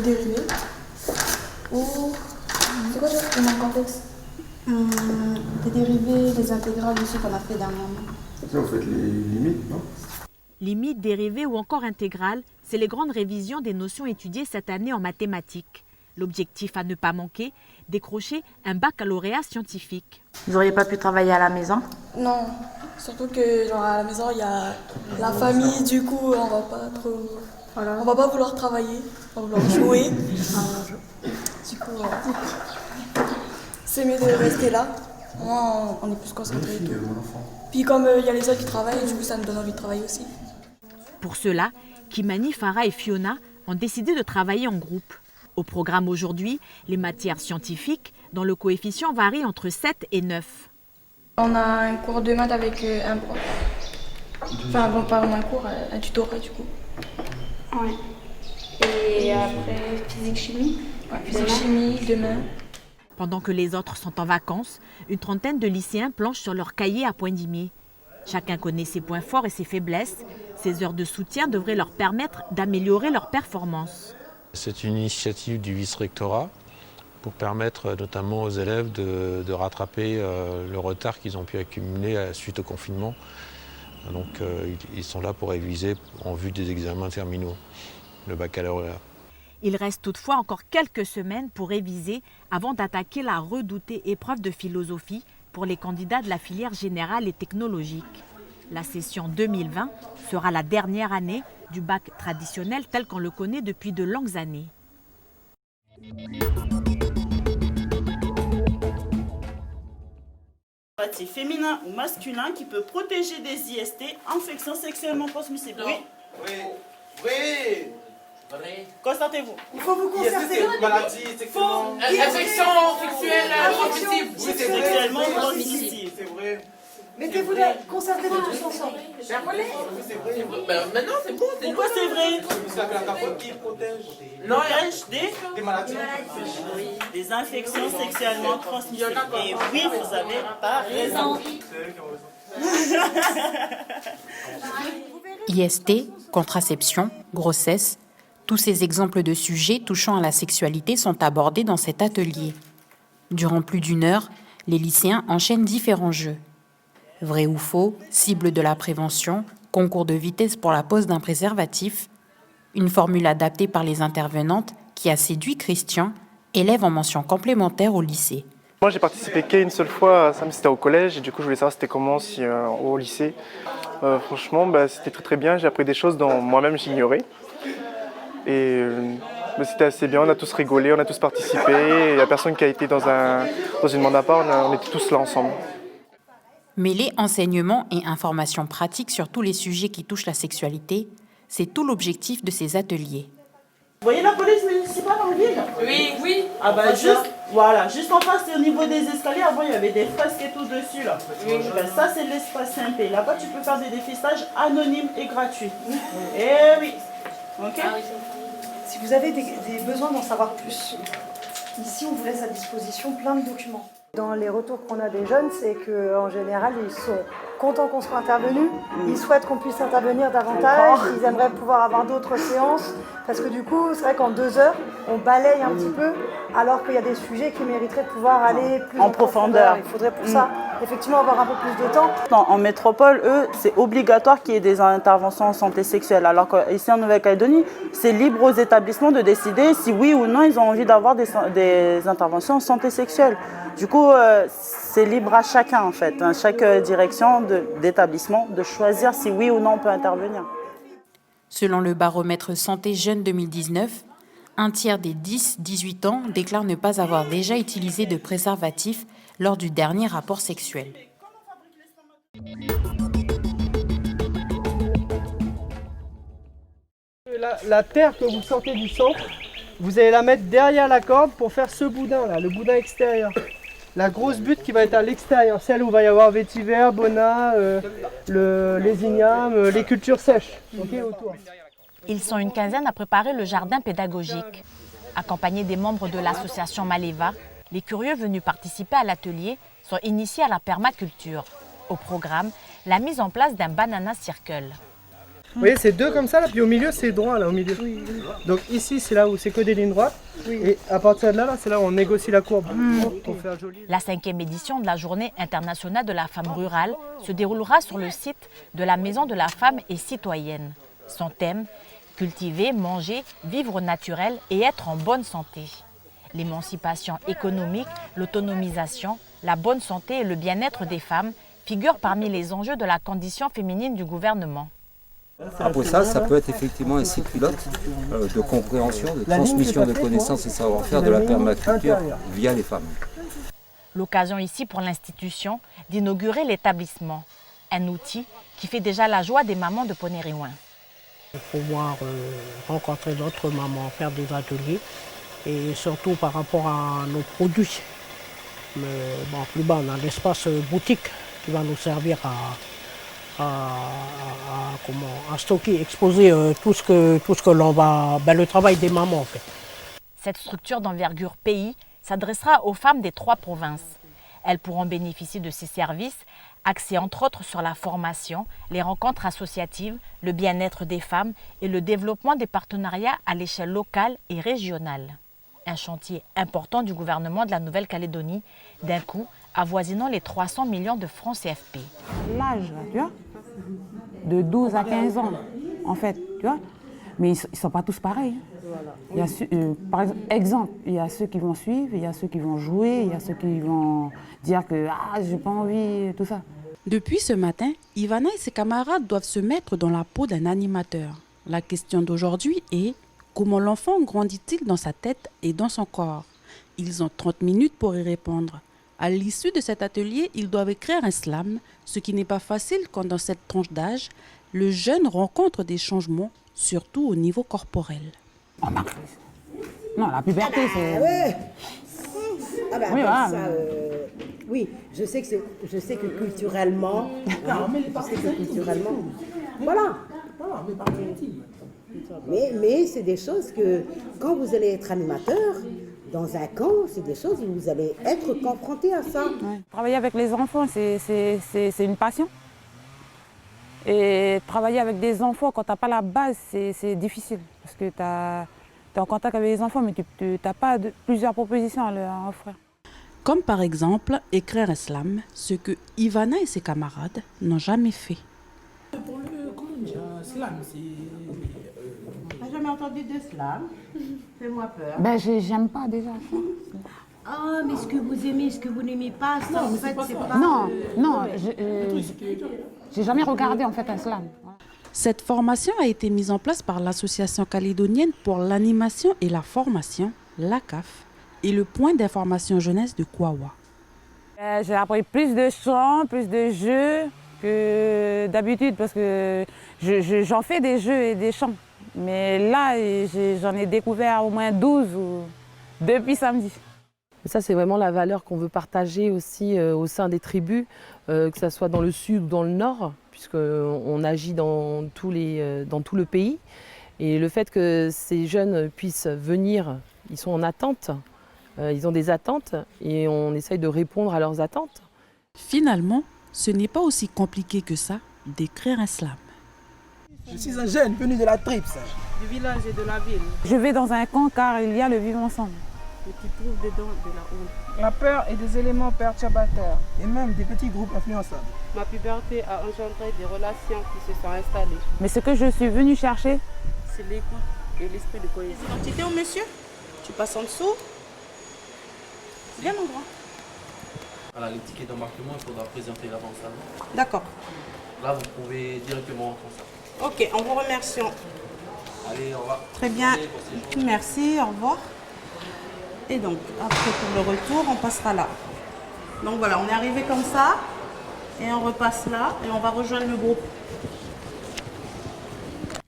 des dérivés. Ou c'est quoi d'autre dans le contexte? Des dérivés, des intégrales aussi qu'on a fait dernièrement. Ça, vous faites les limites, non? Limites, dérivées ou encore intégrales, c'est les grandes révisions des notions étudiées cette année en mathématiques. L'objectif à ne pas manquer, décrocher un baccalauréat scientifique. Vous n'auriez pas pu travailler à la maison? Non, surtout que genre à la maison il y a la famille, du coup on va pas trop, on va pas vouloir travailler, on va vouloir jouer. Du coup, c'est mieux de rester là. Moi, on est plus concentré. Puis comme il y a les autres qui travaillent, du coup ça nous donne envie de travailler aussi. Pour cela, Kimani, Farah et Fiona ont décidé de travailler en groupe. Au programme aujourd'hui, les matières scientifiques, dont le coefficient varie entre 7 et 9. On a un cours de maths avec un prof. Enfin bon, pas un cours, un tutorat du coup. Ouais. Et après, physique-chimie? Ouais, physique-chimie, demain. Pendant que les autres sont en vacances, une trentaine de lycéens planchent sur leur cahier à point dimier. Chacun connaît ses points forts et ses faiblesses. Ces heures de soutien devraient leur permettre d'améliorer leurs performances. C'est une initiative du vice-rectorat pour permettre notamment aux élèves de rattraper le retard qu'ils ont pu accumuler suite au confinement. Donc ils sont là pour réviser en vue des examens terminaux, le baccalauréat. Il reste toutefois encore quelques semaines pour réviser avant d'attaquer la redoutée épreuve de philosophie pour les candidats de la filière générale et technologique. La session 2020 sera la dernière année du bac traditionnel tel qu'on le connaît depuis de longues années. Féminin ou masculin qui peut protéger des IST, infections sexuellement transmissibles. Oui. Oui. Oui. Constatez-vous. Il faut vous concerter. Maladie sexuellement. Infection sexuelle transmissible. Oui, c'est Sexuellement transmissible. C'est vrai. Mettez-vous là, concertez-vous tous ensemble. Oui, c'est vrai. Maintenant, c'est bon. Pourquoi c'est vrai? C'est la capote qui protège. Protège Des maladies. des infections sexuellement transmissibles. Et oui, vous n'avez pas raison. IST, contraception, grossesse, tous ces exemples de sujets touchant à la sexualité sont abordés dans cet atelier. Durant plus d'une heure, les lycéens enchaînent différents jeux. Vrai ou faux, cible de la prévention, concours de vitesse pour la pose d'un préservatif, une formule adaptée par les intervenantes qui a séduit Christian, élève en mention complémentaire au lycée. Moi j'ai participé qu'une seule fois, ça c'était au collège, et du coup je voulais savoir c'était comment au lycée. Franchement c'était très très bien, j'ai appris des choses dont moi-même j'ignorais. Et c'était assez bien, on a tous rigolé, on a tous participé, il n'y a personne qui a été dans une demande à part, on était tous là ensemble. Mêler enseignement et information pratique sur tous les sujets qui touchent la sexualité, c'est tout l'objectif de ces ateliers. Vous voyez la police municipale en ville? Oui, oui. Ah bah juste en face, au niveau des escaliers, avant il y avait des fresques et tout dessus là. Oui. Ben, ça c'est l'espace MP. Là-bas tu peux faire des dépistages anonymes et gratuits. Eh oui. Ok. Si vous avez des besoins d'en savoir plus, ici on vous laisse à disposition plein de documents. Dans les retours qu'on a des jeunes, c'est qu'en général, ils sont contents qu'on soit intervenus, ils souhaitent qu'on puisse intervenir davantage, ils aimeraient pouvoir avoir d'autres séances, parce que du coup, c'est vrai qu'en 2 heures, on balaye un petit peu, alors qu'il y a des sujets qui mériteraient de pouvoir aller plus en profondeur. Il faudrait pour ça, effectivement, avoir un peu plus de temps. En métropole, eux, c'est obligatoire qu'il y ait des interventions en santé sexuelle, alors qu'ici en Nouvelle-Calédonie, c'est libre aux établissements de décider si oui ou non ils ont envie d'avoir des interventions en santé sexuelle. Du coup, c'est libre à chacun, en fait, à chaque direction d'établissement, de choisir si oui ou non on peut intervenir. Selon le baromètre Santé Jeunes 2019, un tiers des 10-18 ans déclarent ne pas avoir déjà utilisé de préservatif lors du dernier rapport sexuel. La terre que vous sortez du centre, vous allez la mettre derrière la corde pour faire ce boudin là, le boudin extérieur. La grosse butte qui va être à l'extérieur, celle où il va y avoir vétiver, bona, les ignames, les cultures sèches, autour. Ils sont une quinzaine à préparer le jardin pédagogique. Accompagnés des membres de l'association Maleva, les curieux venus participer à l'atelier sont initiés à la permaculture. Au programme, la mise en place d'un banana circle. Vous voyez, c'est deux comme ça, là, puis au milieu, c'est droit, là, au milieu. Donc ici, c'est là où c'est que des lignes droites. Et à partir de là, c'est là où on négocie la courbe pour faire joli. La 5e édition de la Journée internationale de la femme rurale se déroulera sur le site de la Maison de la femme et citoyenne. Son thème, cultiver, manger, vivre au naturel et être en bonne santé. L'émancipation économique, l'autonomisation, la bonne santé et le bien-être des femmes figurent parmi les enjeux de la condition féminine du gouvernement. Après ça peut être effectivement un site pilote de compréhension, de transmission de connaissances et savoir-faire de la permaculture via les femmes. L'occasion ici pour l'institution d'inaugurer l'établissement, un outil qui fait déjà la joie des mamans de Ponériouin. Pouvoir rencontrer d'autres mamans, faire des ateliers et surtout par rapport à nos produits. Mais bon, plus bas, on a l'espace boutique qui va nous servir à stocker, exposer tout ce que l'on va, le travail des mamans en fait. Cette structure d'envergure pays s'adressera aux femmes des 3 provinces. Elles pourront bénéficier de ces services, axés entre autres sur la formation, les rencontres associatives, le bien-être des femmes et le développement des partenariats à l'échelle locale et régionale. Un chantier important du gouvernement de la Nouvelle-Calédonie, d'un coût avoisinant les 300 millions de francs CFP. L'âge, tu vois, de 12 à 15 ans, en fait, tu vois, mais ils ne sont pas tous pareils. Il y a, par exemple, il y a ceux qui vont suivre, il y a ceux qui vont jouer, il y a ceux qui vont dire que « j'ai pas envie », tout ça. Depuis ce matin, Ivana et ses camarades doivent se mettre dans la peau d'un animateur. La question d'aujourd'hui est comment l'enfant grandit-il dans sa tête et dans son corps? Ils ont 30 minutes pour y répondre. À l'issue de cet atelier, ils doivent écrire un slam, ce qui n'est pas facile quand dans cette tranche d'âge, le jeune rencontre des changements, surtout au niveau corporel. Non, la puberté, c'est... Ouais. Ah bah, oui, voilà. Ça, oui, je sais que culturellement, voilà. Mais c'est des choses que, quand vous allez être animateur, dans un camp, c'est des choses où vous allez être confronté à ça. Ouais. Travailler avec les enfants, c'est une passion. Et travailler avec des enfants, quand tu n'as pas la base, c'est difficile. Parce que tu es en contact avec les enfants, mais tu n'as pas plusieurs propositions à leur offrir. Comme par exemple écrire un slam, ce que Ivana et ses camarades n'ont jamais fait. Pour le slam, c'est... T'as jamais entendu de slam? Fais-moi peur. Ben, j'aime pas déjà ça. Ah, mais ce que vous aimez, ce que vous n'aimez pas, ça, en fait, c'est pas... Non, j'ai jamais regardé en fait un slam. Cette formation a été mise en place par l'Association calédonienne pour l'animation et la formation, l'ACAF, et le point d'information jeunesse de Kouawa. J'ai appris plus de chants, plus de jeux que d'habitude parce que j'en fais des jeux et des chants. Mais là, j'en ai découvert au moins 12 depuis samedi. Ça, c'est vraiment la valeur qu'on veut partager aussi au sein des tribus, que ce soit dans le sud ou dans le nord, puisqu'on agit dans tout le pays. Et le fait que ces jeunes puissent venir, ils sont en attente, ils ont des attentes et on essaye de répondre à leurs attentes. Finalement, ce n'est pas aussi compliqué que ça d'écrire un slam. Je suis un jeune venu de la Trips. Du village et de la ville. Je vais dans un camp car il y a le vivre ensemble. Et tu trouves dedans de la honte. La peur et des éléments perturbateurs. Et même des petits groupes influençables. Ma puberté a engendré des relations qui se sont installées. Mais ce que je suis venue chercher, c'est l'écoute et l'esprit de cohésion. Identité au monsieur? Tu passes en dessous? Viens mon grand. Alors les tickets d'embarquement, il faudra présenter l'avant-salle. D'accord. Là, vous pouvez directement rentrer ça. Ok, en vous remerciant. Allez, au revoir. Très bien. Merci, au revoir. Et donc, après pour le retour, on passera là. Donc voilà, on est arrivé comme ça. Et on repasse là et on va rejoindre le groupe.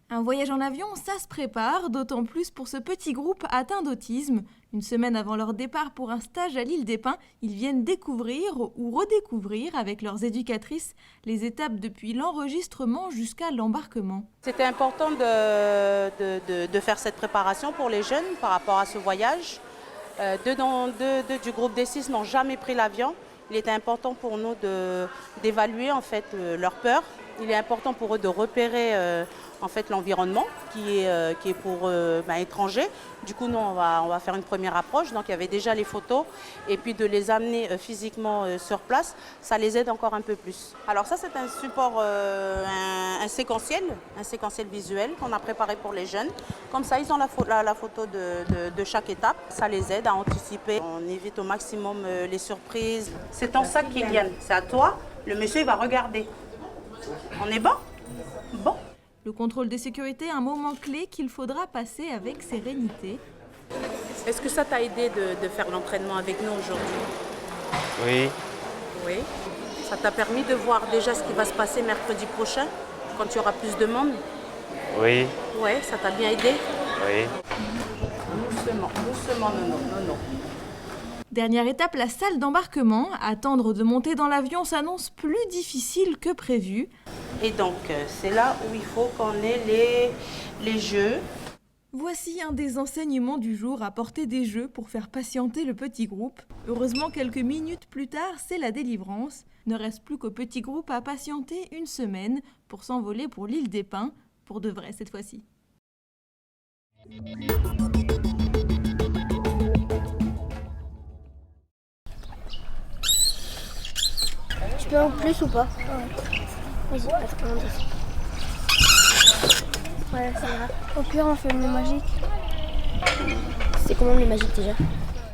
Un voyage en avion, ça se prépare, d'autant plus pour ce petit groupe atteint d'autisme. Une semaine avant leur départ pour un stage à l'île des Pins, ils viennent découvrir ou redécouvrir avec leurs éducatrices les étapes depuis l'enregistrement jusqu'à l'embarquement. C'était important de faire cette préparation pour les jeunes par rapport à ce voyage. Deux du groupe des 6 n'ont jamais pris l'avion. Il était important pour nous d'évaluer en fait leur peur. Il est important pour eux de repérer en fait l'environnement qui est pour étrangers. Du coup, nous, on va faire une première approche. Donc, il y avait déjà les photos. Et puis, de les amener physiquement sur place, ça les aide encore un peu plus. Alors ça, c'est un support, un séquentiel visuel qu'on a préparé pour les jeunes. Comme ça, ils ont la photo de chaque étape. Ça les aide à anticiper. On évite au maximum les surprises. C'est ton sac, Kylian. C'est à toi. Le monsieur, il va regarder. On est bon? Bon. Le contrôle des sécurités est un moment clé qu'il faudra passer avec sérénité. Est-ce que ça t'a aidé de faire l'entraînement avec nous aujourd'hui? Oui. Oui. Ça t'a permis de voir déjà ce qui va se passer mercredi prochain, quand il y aura plus de monde? Oui. Oui, ça t'a bien aidé? Oui. Doucement, non. Dernière étape, la salle d'embarquement. Attendre de monter dans l'avion s'annonce plus difficile que prévu. Et donc, c'est là où il faut qu'on ait les jeux. Voici un des enseignements du jour, apporter des jeux pour faire patienter le petit groupe. Heureusement, quelques minutes plus tard, c'est la délivrance. Ne reste plus qu'au petit groupe à patienter une semaine pour s'envoler pour l'île des Pins, pour de vrai cette fois-ci. Tu peux en plus ou pas? Ouais. Vas-y, attends. Ouais, ça ira. Au pire, on fait le nœud magique. C'est comment le nœud magique déjà?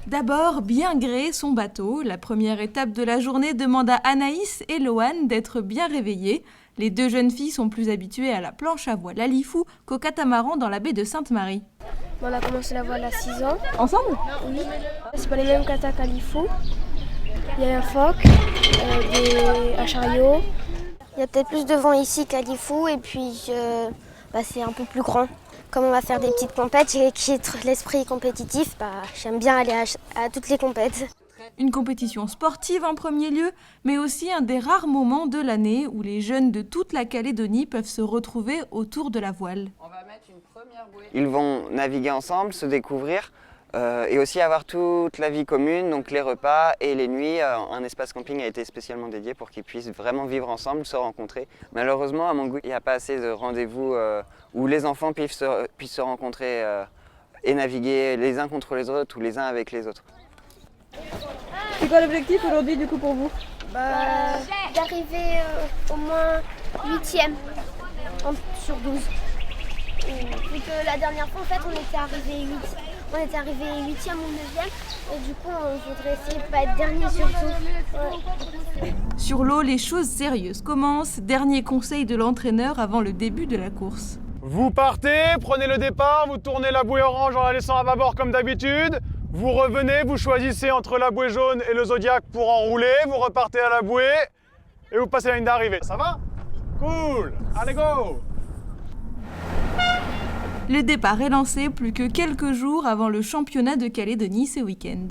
D'abord, bien gréer son bateau. La première étape de la journée demande à Anaïs et Loane d'être bien réveillées. Les deux jeunes filles sont plus habituées à la planche à voile à Lifou qu'au catamaran dans la baie de Sainte-Marie. On a commencé la voile à 6 ans. Ensemble? Oui. C'est pas les mêmes katas qu'à Lifou. Il y a un phoque, un chariot. Il y a peut-être plus de vent ici qu'à Lifou et puis c'est un peu plus grand. Comme on va faire des petites compètes, j'ai l'esprit compétitif, j'aime bien aller à toutes les compètes. Une compétition sportive en premier lieu, mais aussi un des rares moments de l'année où les jeunes de toute la Calédonie peuvent se retrouver autour de la voile. Ils vont naviguer ensemble, se découvrir et aussi avoir toute la vie commune, donc les repas et les nuits. Un espace camping a été spécialement dédié pour qu'ils puissent vraiment vivre ensemble, se rencontrer. Malheureusement, à mon goût, il n'y a pas assez de rendez-vous où les enfants puissent se rencontrer et naviguer les uns contre les autres ou les uns avec les autres. C'est quoi l'objectif aujourd'hui du coup pour vous? D'arriver au moins 8e sur 12. Vu que la dernière fois en fait on était arrivé 8e ou 9e et du coup on voudrait essayer de pas être dernier surtout. Ouais. Sur l'eau, les choses sérieuses commencent. Dernier conseil de l'entraîneur avant le début de la course. Vous partez, prenez le départ, vous tournez la bouée orange en la laissant à bâbord comme d'habitude. Vous revenez, vous choisissez entre la bouée jaune et le Zodiac pour enrouler, vous repartez à la bouée et vous passez la ligne d'arrivée. Ça va? Cool! Allez, go! Le départ est lancé plus que quelques jours avant le championnat de Calédonie ce week-end.